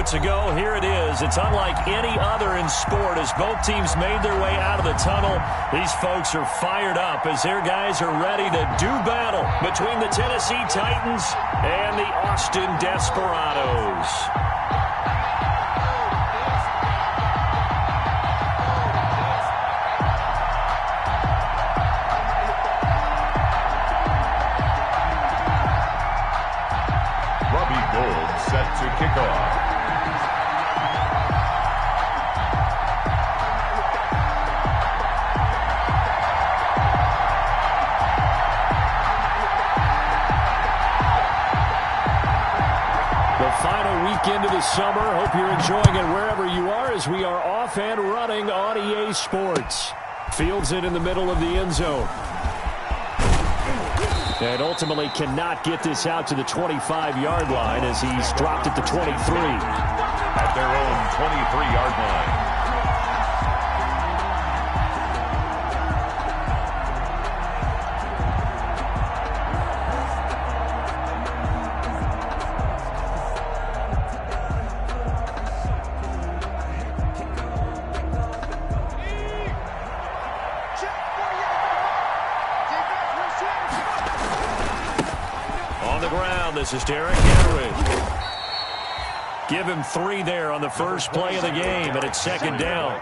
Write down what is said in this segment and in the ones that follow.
moments ago, here it is. It's unlike any other in sport as both teams made their way out of the tunnel. These folks are fired up as their guys are ready to do battle between the Tennessee Titans and the Austin Desperados. Set to kick off. The final weekend of the summer. Hope you're enjoying it wherever you are as we are off and running on EA Sports. Fields it in the middle of the end zone. And ultimately cannot get this out to the 25-yard line as he's dropped at the 23. At their own 23-yard line. This is Derrick Henry. Give him 3 there on the first play of the game, and it's second down.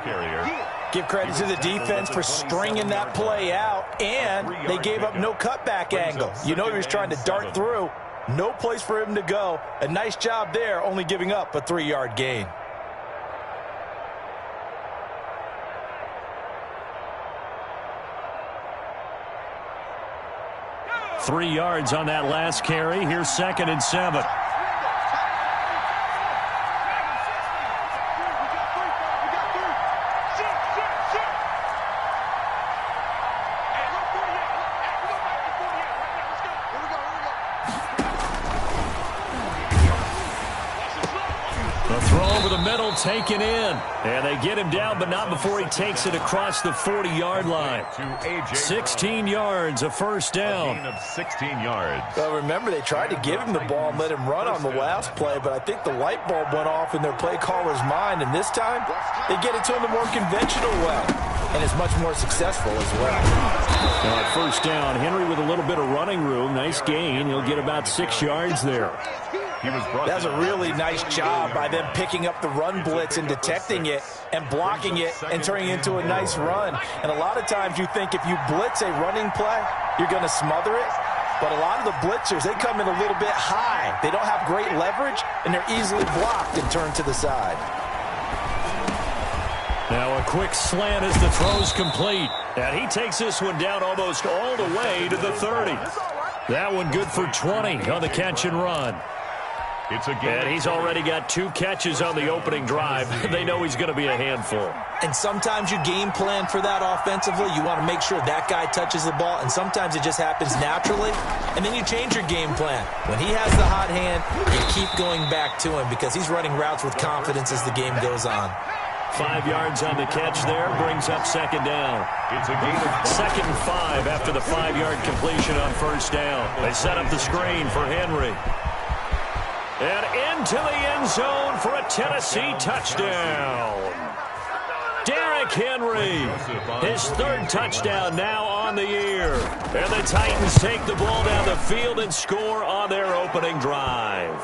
Give credit to the defense for stringing that play out, and they gave up no cutback angle. You know he was trying to dart through. No place for him to go. A nice job there, only giving up a 3-yard gain. Three yards on that last carry. Here's 2nd and 7. The throw over the middle taken in. And they get him down, but not before he takes it across the 40-yard line. 16 yards, a first down. A gain of 16 yards. Well, remember, they tried to give him the ball and let him run on the last play, but I think the light bulb went off in their play caller's mind, and this time they get it to him the more conventional way, and it's much more successful as well. Now at first down, Henry with a little bit of running room. Nice gain. He'll get about 6 yards there. That's a really nice job by them picking up the run blitz and detecting it and blocking it and turning it into a nice run. And a lot of times you think if you blitz a running play, you're going to smother it. But a lot of the blitzers, they come in a little bit high. They don't have great leverage, and they're easily blocked and turned to the side. Now a quick slant as the throw's complete. And he takes this one down almost all the way to the 30. That one good for 20 on the catch and run. And he's already got 2 catches on the opening drive. They know he's going to be a handful. And sometimes you game plan for that offensively. You want to make sure that guy touches the ball, and sometimes it just happens naturally. And then you change your game plan. When he has the hot hand, you keep going back to him because he's running routes with confidence as the game goes on. 5 yards on the catch there brings up second down. It's a gain of 2nd and 5 after the 5-yard completion on first down. They set up the screen for Henry. And into the end zone for a Tennessee touchdown. Derrick Henry, his 3rd touchdown now on the year. And the Titans take the ball down the field and score on their opening drive.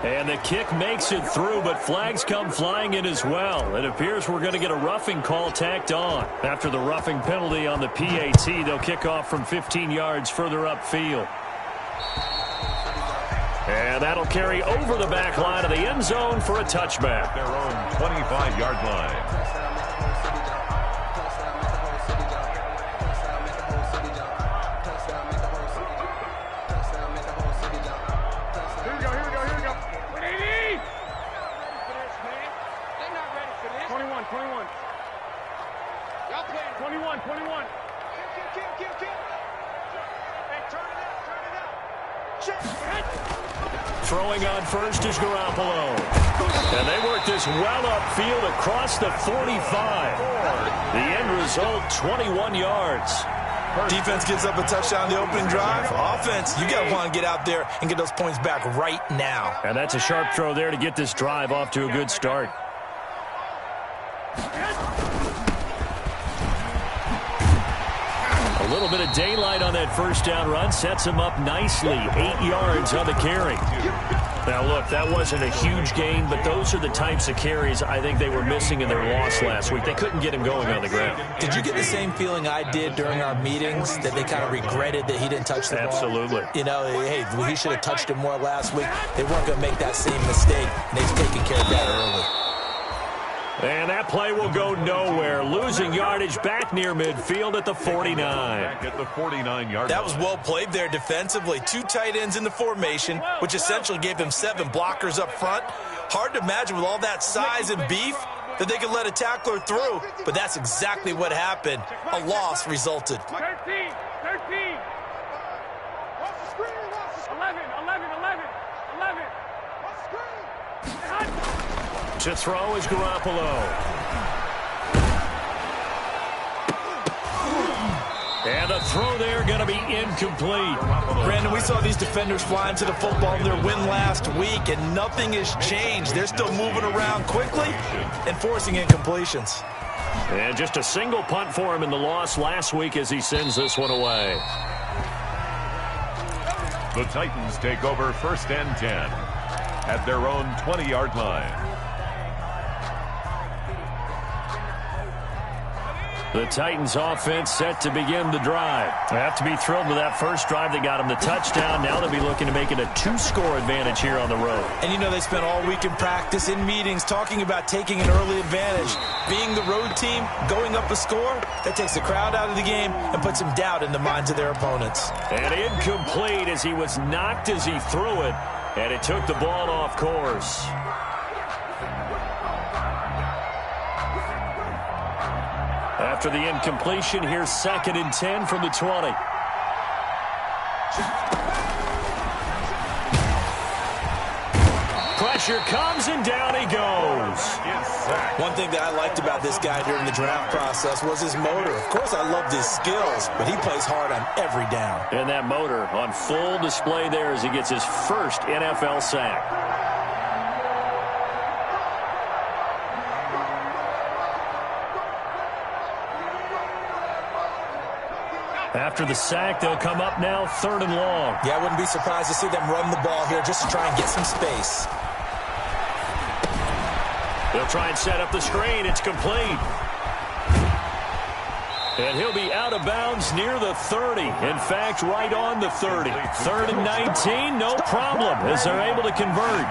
And the kick makes it through, but flags come flying in as well. It appears we're going to get a roughing call tacked on. After the roughing penalty on the PAT, they'll kick off from 15 yards further upfield. And that'll carry over the back line of the end zone for a touchback. Their own 25-yard line. Throwing on first is Garoppolo. And they work this well upfield across the 45. The end result, 21 yards. Defense gives up a touchdown the opening drive. Offense, you got to want to get out there and get those points back right now. And that's a sharp throw there to get this drive off to a good start. A little bit of daylight on that first down run sets him up nicely. 8 yards on the carry. Now, look, that wasn't a huge gain, but those are the types of carries I think they were missing in their loss last week. They couldn't get him going on the ground. Did you get the same feeling I did during our meetings, that they kind of regretted that he didn't touch the ball? Absolutely. You know, hey, he should have touched it more last week. They weren't going to make that same mistake, and they've taken care of that early. And that play will go nowhere. Losing yardage back near midfield at the 49. Back at the 49-yard line. That was well played there defensively. 2 tight ends in the formation, which essentially gave them 7 blockers up front. Hard to imagine with all that size and beef that they could let a tackler through, but that's exactly what happened. A loss resulted. 13. 11. 11. To throw is Garoppolo. And the throw there going to be incomplete. Brandon, we saw these defenders fly into the football in their win last week, and nothing has changed. They're still moving around quickly and forcing incompletions. And just a single punt for him in the loss last week as he sends this one away. The Titans take over 1st and 10 at their own 20-yard line. The Titans offense set to begin the drive. They have to be thrilled with that first drive that got them the touchdown. Now they'll be looking to make it a 2-score advantage here on the road. And you know, they spent all week in practice, in meetings, talking about taking an early advantage. Being the road team, going up a score, that takes the crowd out of the game and puts some doubt in the minds of their opponents. And incomplete as he was knocked as he threw it, and it took the ball off course. After the incompletion, here's 2nd and 10 from the 20. Pressure comes, and down he goes. One thing that I liked about this guy during the draft process was his motor. Of course, I loved his skills, but he plays hard on every down. And that motor on full display there as he gets his first NFL sack. After the sack, they'll come up now 3rd and long. Yeah, I wouldn't be surprised to see them run the ball here just to try and get some space. They'll try and set up the screen. It's complete. And he'll be out of bounds near the 30. In fact, right on the 30. 3rd and 19, no problem, as they're able to convert.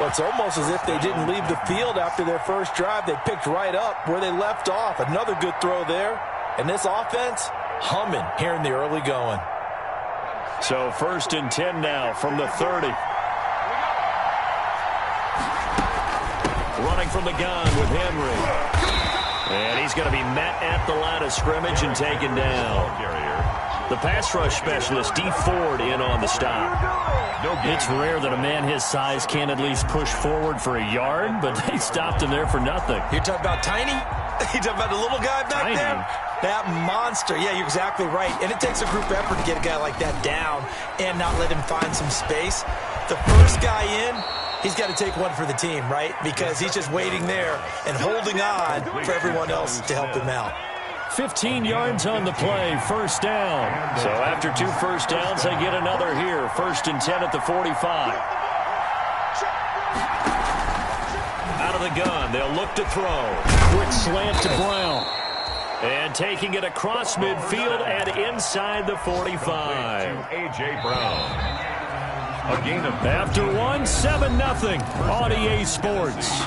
Well, it's almost as if they didn't leave the field after their first drive. They picked right up where they left off. Another good throw there. And this offense, humming here in the early going. So 1st and 10 now from the 30. Running from the gun with Henry. And he's going to be met at the line of scrimmage and taken down. The pass rush specialist, D. Ford, in on the stop. It's rare that a man his size can at least push forward for a yard, but they stopped him there for nothing. You're talking about tiny? You're talking about the little guy back Tiny. there? That monster. Yeah, you're exactly right. And it takes a group effort to get a guy like that down and not let him find some space. The first guy in, he's got to take one for the team, right? Because he's just waiting there and holding on for everyone else to help him out. 15 yards on the play, 1st down. So after 2 first downs, they get another here. 1st and 10 at the 45. Out of the gun, they'll look to throw. Quick slant to Brown. And taking it across midfield and inside the 45. A.J. Brown. A gain of... After 1, 7-0 on EA Sports.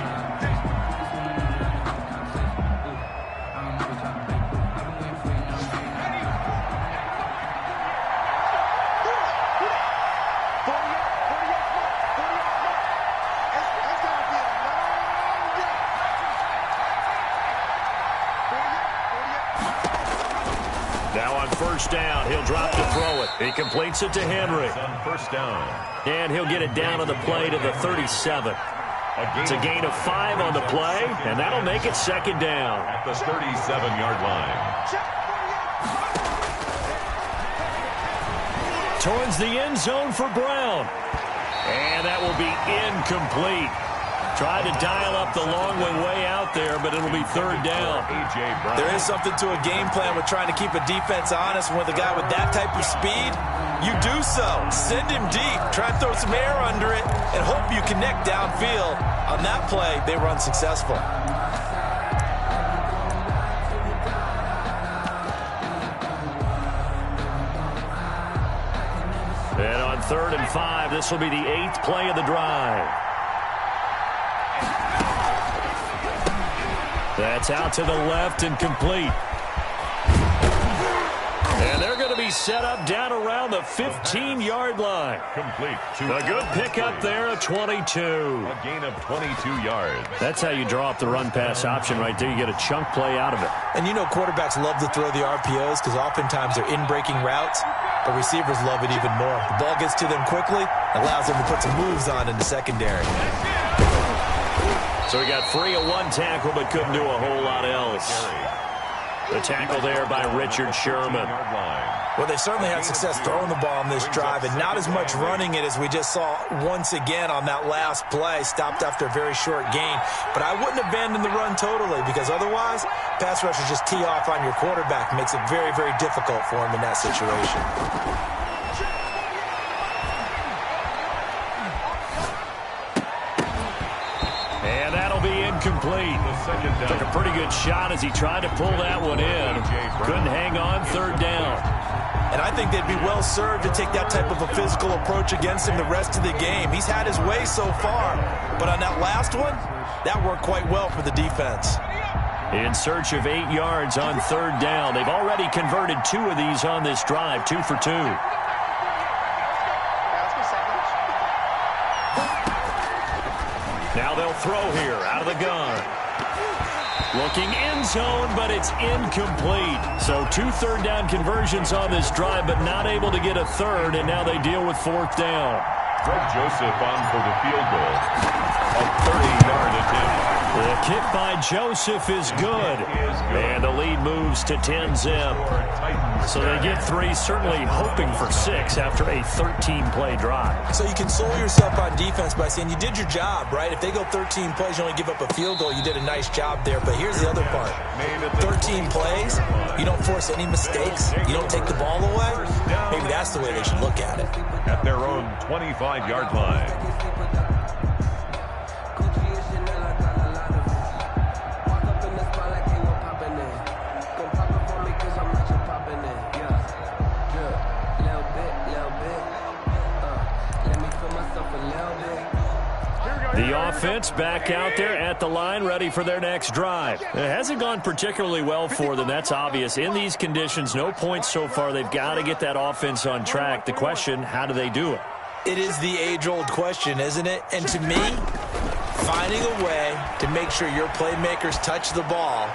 Now on 1st down, he'll drop to throw it. He completes it to Henry. On 1st down. And he'll get it down on the play to the 37. It's a gain of 5 on the play, and that'll make it 2nd down. At the 37-yard line. towards the end zone for Brown. And that will be incomplete. Tried to dial up the long way out there, but it'll be third down. There is something to a game plan with trying to keep a defense honest. With a guy with that type of speed, you do so. Send him deep. Try and throw some air under it and hope you connect downfield. On that play, they were unsuccessful. And on 3rd and 5, this will be the 8th play of the drive. That's out to the left and complete. And they're going to be set up down around the 15-yard line. Complete. A good pickup there, a 22. A gain of 22 yards. That's how you draw up the run-pass option right there. You get a chunk play out of it. And you know quarterbacks love to throw the RPOs because oftentimes they're in-breaking routes, but receivers love it even more. The ball gets to them quickly, allows them to put some moves on in the secondary. So he got free of one tackle but couldn't do a whole lot else. The tackle there by Richard Sherman. Well, they certainly had success throwing the ball on this drive and not as much running it as we just saw once again on that last play. Stopped after a very short gain. But I wouldn't abandon the run totally because otherwise, pass rushers just tee off on your quarterback. Makes it very, very difficult for him in that situation. And that'll be incomplete. Took a pretty good shot as he tried to pull that one in. Couldn't hang on, 3rd down. And I think they'd be well served to take that type of a physical approach against him the rest of the game. He's had his way so far, but on that last one, that worked quite well for the defense. In search of 8 yards on 3rd down. They've already converted 2 of these on this drive, 2 for 2. Now they'll throw here out of the gun. Looking end zone, but it's incomplete. So 2 third-down conversions on this drive, but not able to get a third, and now they deal with 4th down. Greg Joseph on for the field goal. A 30-yard attempt. The kick by Joseph is good. And the lead moves to 10-zip. So they get 3, certainly hoping for 6 after a 13-play drive. So you console yourself on defense by saying you did your job, right? If they go 13 plays, you only give up a field goal, you did a nice job there. But here's the other part. 13 plays, you don't force any mistakes, you don't take the ball away. Maybe that's the way they should look at it. At their own 25-yard line. The offense back out there at the line, ready for their next drive. It hasn't gone particularly well for them. That's obvious. In these conditions, no points so far. They've got to get that offense on track. The question, how do they do it? It is the age-old question, isn't it? And to me, finding a way to make sure your playmakers touch the ball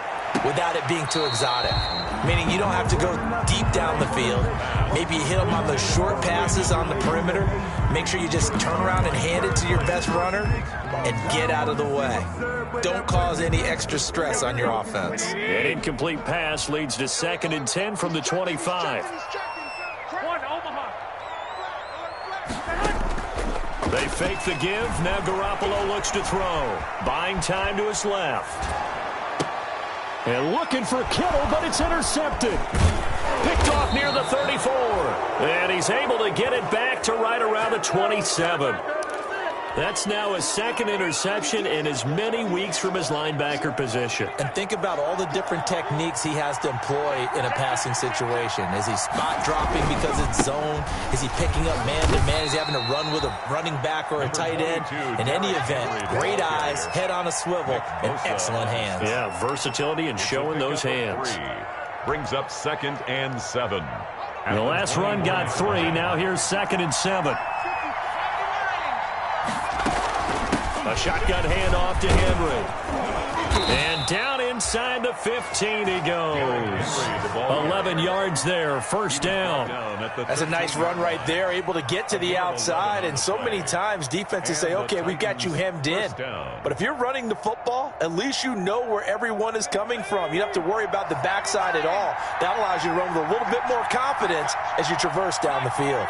without it being too exotic. Meaning you don't have to go deep down the field. Maybe you hit them on those short passes on the perimeter. Make sure you just turn around and hand it to your best runner and get out of the way. Don't cause any extra stress on your offense. An incomplete pass leads to 2nd and 10 from the 25. They fake the give. Now Garoppolo looks to throw. Buying time to his left. And looking for Kittle, but it's intercepted. Picked off near the 34. And he's able to get it back to right around the 27. That's now his 2nd interception in as many weeks from his linebacker position. And think about all the different techniques he has to employ in a passing situation. Is he spot dropping because it's zone? Is he picking up man-to-man? Is he having to run with a running back or a tight end? In any event, great eyes, head on a swivel, and excellent hands. Yeah, versatility and showing those hands. Brings up 2nd and 7. And the last run got 3. Now here's 2nd and 7. A shotgun handoff to Henry. And down inside the 15 he goes. 11 yards there, 1st down. That's a nice run right there, able to get to the outside. And so many times defenses say, okay, we've got you hemmed in. But if you're running the football, at least you know where everyone is coming from. You don't have to worry about the backside at all. That allows you to run with a little bit more confidence as you traverse down the field.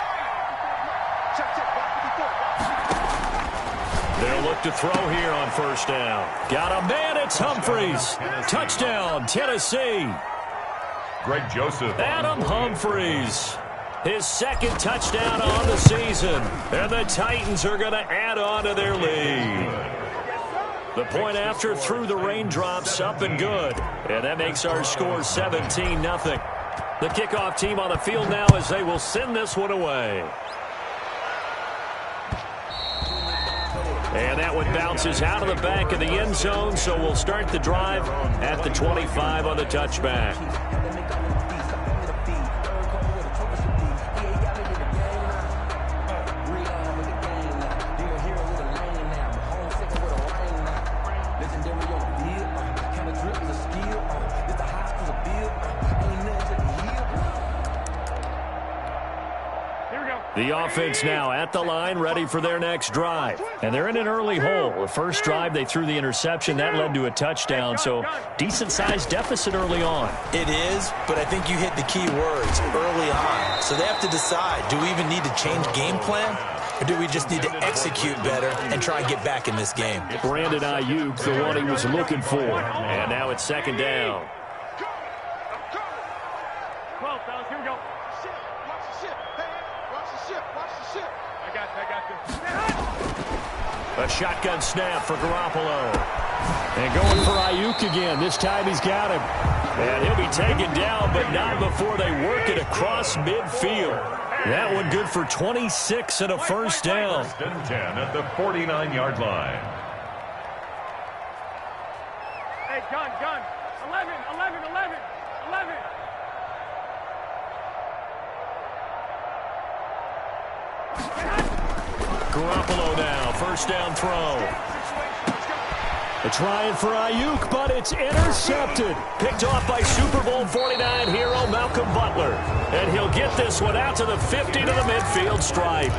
look to throw here on first down. Got a man, it's Humphries. Touchdown, Tennessee. Greg Joseph. Adam Humphries. His second touchdown on the season. And the Titans are going to add on to their lead. The point after through the raindrops, up and good. And that makes our score 17-0. The kickoff team on the field now as they will send this one away. And that one bounces out of the back of the end zone, so we'll start the drive at the 25 on the touchback. The offense now at the line, ready for their next drive. And they're in an early hole. The first drive, they threw the interception. That led to a touchdown, so decent-sized deficit early on. It is, but I think you hit the key words, early on. So they have to decide, do we even need to change game plan? Or do we just need to execute better and try and get back in this game? Brandon Ayuk, the one he was looking for. And now it's second down. A shotgun snap for Garoppolo. And going for Ayuk again. This time he's got him. And he'll be taken down, but not before they work it across midfield. That one good for 26 and a first down. First and 10 at the 49-yard line. Hey, gun. 11. Garoppolo now, first down throw. They're trying for Ayuk, but it's intercepted. Picked off by Super Bowl 49 hero Malcolm Butler. And he'll get this one out to the 50 to the midfield stripe.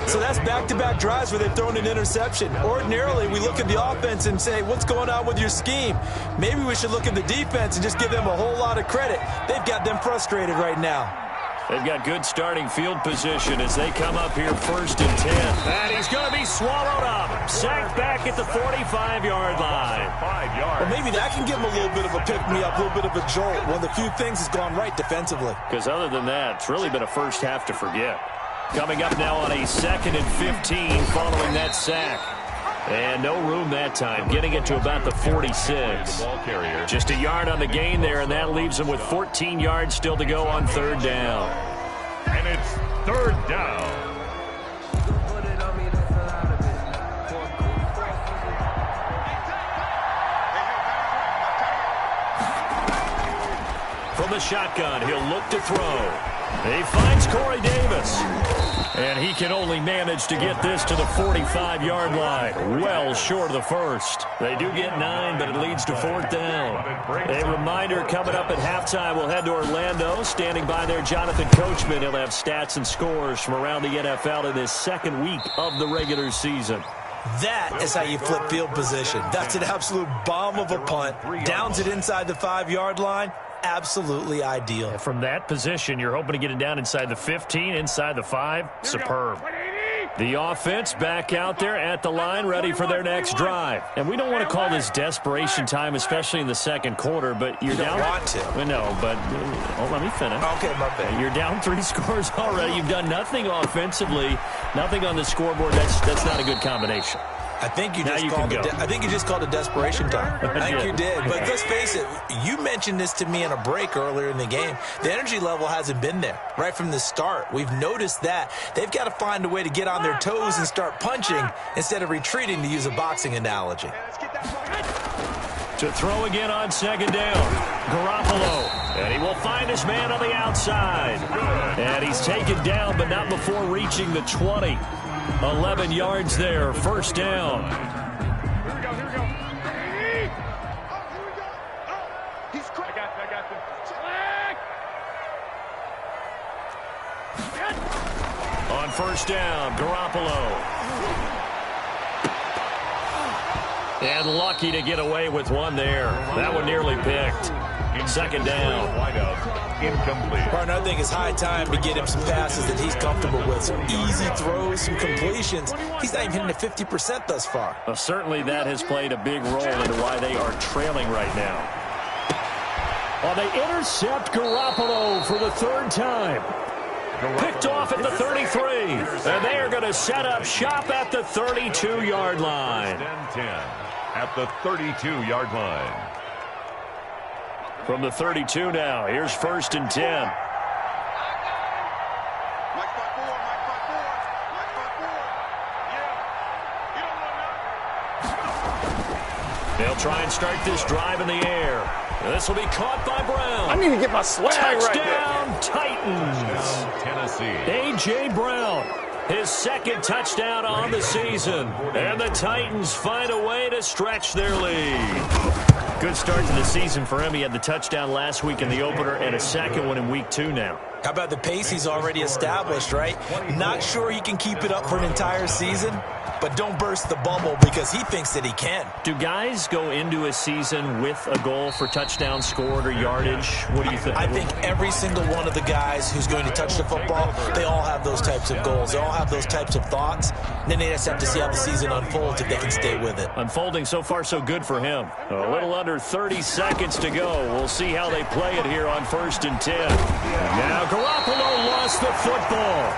So that's back-to-back drives where they've thrown an interception. Ordinarily, we look at the offense and say, what's going on with your scheme? Maybe we should look at the defense and just give them a whole lot of credit. They've got them frustrated right now. They've got good starting field position as they come up here first and 10. And he's going to be swallowed up. Sacked back at the 45-yard line. 5 yards. Well, maybe that can give them a little bit of a pick-me-up, a little bit of a jolt. One of the few things has gone right defensively. Because other than that, it's really been a first half to forget. Coming up now on a 2nd and 15 following that sack. And no room that time, getting it to about the 46. Just a yard on the gain there, and that leaves them with 14 yards still to go on third down. And it's third down. From the shotgun, he'll look to throw. He finds Corey Davis. And he can only manage to get this to the 45-yard line. Well short of the first. They do get 9, but it leads to fourth down. A reminder coming up at halftime, we'll head to Orlando. Standing by there, Jonathan Coachman. He'll have stats and scores from around the NFL in his second week of the regular season. That is how you flip field position. That's an absolute bomb of a punt. Downs it inside the 5-yard line. Absolutely ideal. From that position, you're hoping to get it down inside the 15, inside the 5. Superb. The offense back out there at the line, ready for their next drive. And we don't want to call this desperation time, especially in the second quarter, but you're down. You don't want to. No, but let me finish. Okay, my bad. You're down 3 scores already. You've done nothing offensively, nothing on the scoreboard. That's not a good combination. I think you just called it desperation time. I think you did. But let's face it, you mentioned this to me in a break earlier in the game. The energy level hasn't been there right from the start. We've noticed that. They've got to find a way to get on their toes and start punching instead of retreating, to use a boxing analogy. To throw again on second down. Garoppolo. And he will find his man on the outside. And he's taken down, but not before reaching the 20. 11 yards there, first down. Here we go. I got this. On first down, Garoppolo. And lucky to get away with one there. That one nearly picked. Second down. Wideout, incomplete. Partner, I think it's high time to get him some passes that he's comfortable with. Some easy throws, some completions. He's not even hitting the 50% thus far. Well, certainly that has played a big role into why they are trailing right now. Well, they intercept Garoppolo for the third time. Picked off at the 33. And they are going to set up shop at the 32-yard line. First and 10 at the 32-yard line. From the 32 now, here's first and 10. They'll try and start this drive in the air. This will be caught by Brown. I need to get my swag right there. Touchdown, Titans. Tennessee. A.J. Brown, his second touchdown on the season. And the Titans find a way to stretch their lead. Good start to the season for him. He had the touchdown last week in the opener and a second one in week 2 now. How about the pace he's already established, right? Not sure he can keep it up for an entire season, but don't burst the bubble because he thinks that he can. Do guys go into a season with a goal for touchdown scored or yardage? What do you think? I think every single one of the guys who's going to touch the football, they all have those types of goals. They all have those types of thoughts. And then they just have to see how the season unfolds if they can stay with it. Unfolding so far so good for him. A little under 30 seconds to go. We'll see how they play it here on first and 10. Now Garoppolo lost the football.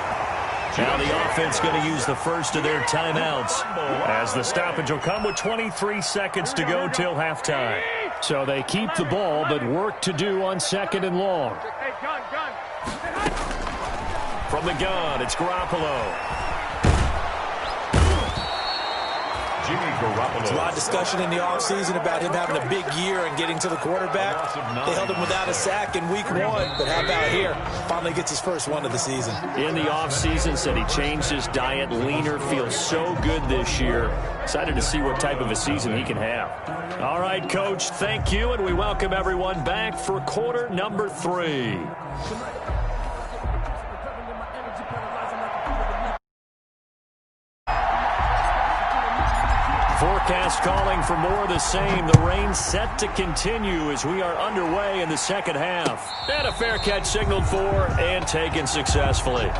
Now the offense going to use the first of their timeouts as the stoppage will come with 23 seconds to go till halftime. So they keep the ball, but work to do on second and long. Hey, gun. From the gun, it's Garoppolo. There's a lot of discussion in the offseason about him having a big year and getting to the quarterback. They held him without a sack in week 1, but how about here? Finally gets his first one of the season. In the offseason, said he changed his diet, leaner, feels so good this year. Excited to see what type of a season he can have. All right, Coach, thank you, and we welcome everyone back for quarter number 3. Forecast calling for more of the same. The rain set to continue as we are underway in the second half. And a fair catch signaled for and taken successfully.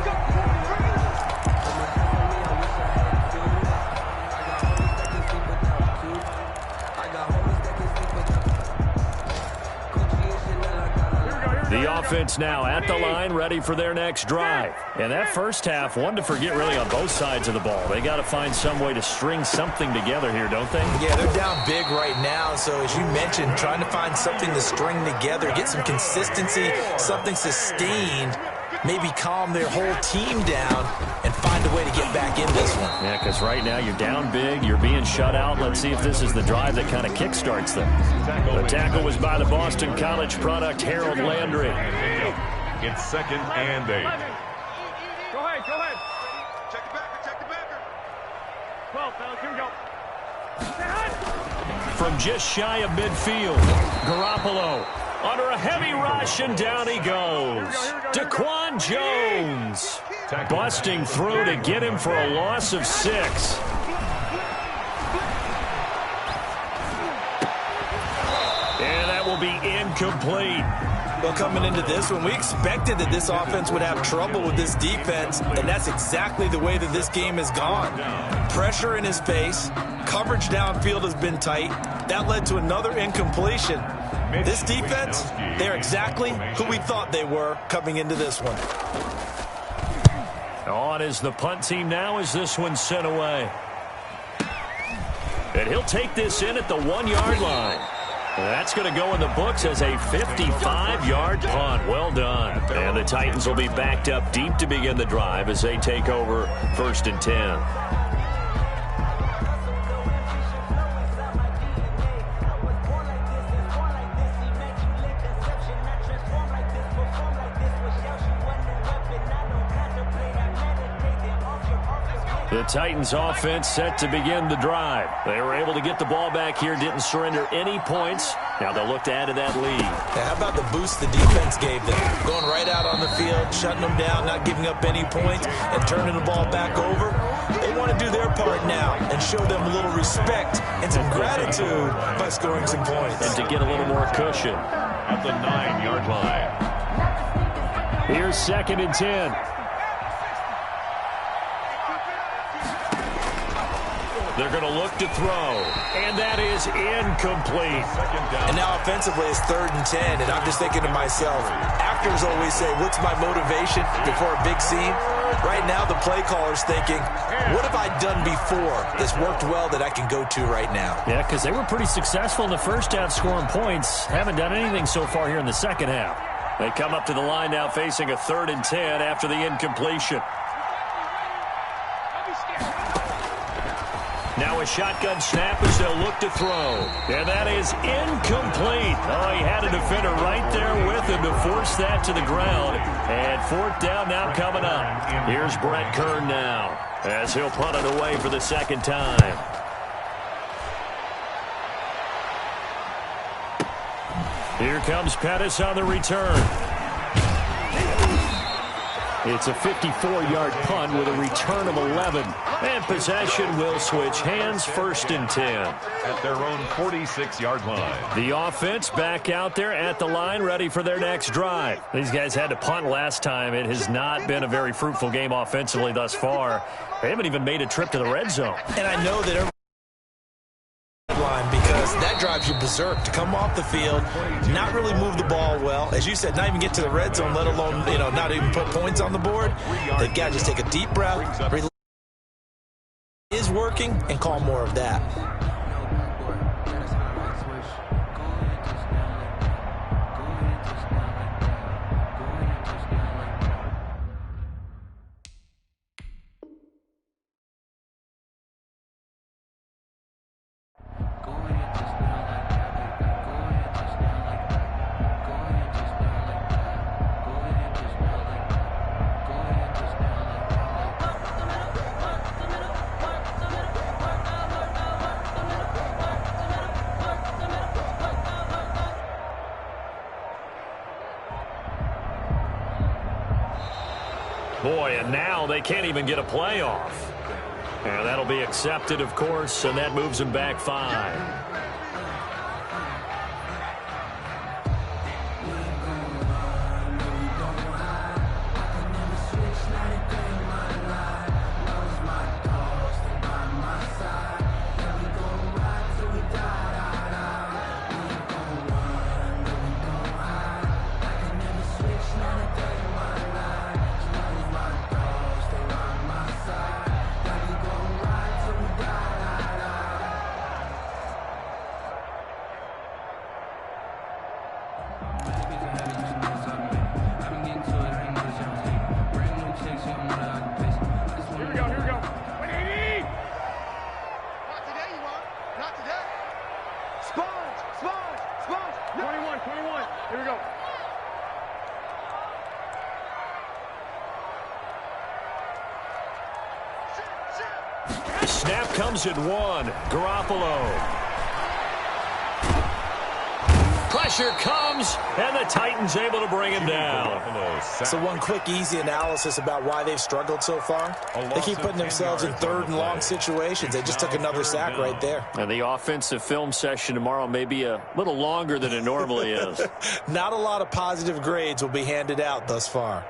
The offense now at the line, ready for their next drive. And that first half, one to forget really on both sides of the ball. They got to find some way to string something together here, don't they? Yeah, they're down big right now. So as you mentioned, trying to find something to string together, get some consistency, something sustained, maybe calm their whole team down and find a way to get back in this one. Yeah, because right now you're down big, you're being shut out. Let's see if this is the drive that kind of kickstarts them. The tackle was by the Boston College product, Harold Landry. It's second and 8. Go ahead. Check the backer. 12, fellas, here we go. From just shy of midfield, Garoppolo under a heavy rush, and down he goes. Daquan Jones busting through to get him for a loss of 6. And that will be incomplete. Well, coming into this one, we expected that this offense would have trouble with this defense, and that's exactly the way that this game has gone. Pressure in his face, coverage downfield has been tight. That led to another incompletion. This defense, they're exactly who we thought they were coming into this one. On is the punt team now as this one's sent away. And he'll take this in at the 1-yard line. That's going to go in the books as a 55-yard punt. Well done. And the Titans will be backed up deep to begin the drive as they take over first and 10. The Titans offense set to begin the drive. They were able to get the ball back here, didn't surrender any points. Now they'll look to add to that lead. Now, how about the boost the defense gave them? Going right out on the field, shutting them down, not giving up any points, and turning the ball back over. They want to do their part now and show them a little respect and some gratitude attitude by scoring some points. And to get a little more cushion. At the 9-yard line. Here's 2nd and 10. They're going to look to throw, and that is incomplete. And now offensively it's 3rd and 10, and I'm just thinking to myself, actors always say, what's my motivation before a big scene? Right now the play caller's thinking, what have I done before that's worked well that I can go to right now? Yeah, because they were pretty successful in the first half scoring points. Haven't done anything so far here in the second half. They come up to the line now facing a 3rd and 10 after the incompletion. Now a shotgun snap as they'll look to throw. And that is incomplete. Oh, he had a defender right there with him to force that to the ground. And 4th down now coming up. Here's Brett Kern now as he'll punt it away for the 2nd time. Here comes Pettis on the return. It's a 54-yard punt with a return of 11. And possession will switch hands, 1st and 10. At their own 46-yard line. The offense back out there at the line, ready for their next drive. These guys had to punt last time. It has not been a very fruitful game offensively thus far. They haven't even made a trip to the red zone. And I know that line because that drives you berserk to come off the field, not really move the ball well. As you said, not even get to the red zone, let alone, not even put points on the board. They've got to just take a deep breath, is working, and call more of that. Boy, and now they can't even get a playoff. And that'll be accepted, of course, and that moves them back 5. Snap comes at 1. Garoppolo. Pressure comes, and the Titans able to bring him down. So one quick, easy analysis about why they've struggled so far. They keep putting themselves in 3rd and long situations. They just took another sack right there. And the offensive film session tomorrow may be a little longer than it normally is. Not a lot of positive grades will be handed out thus far.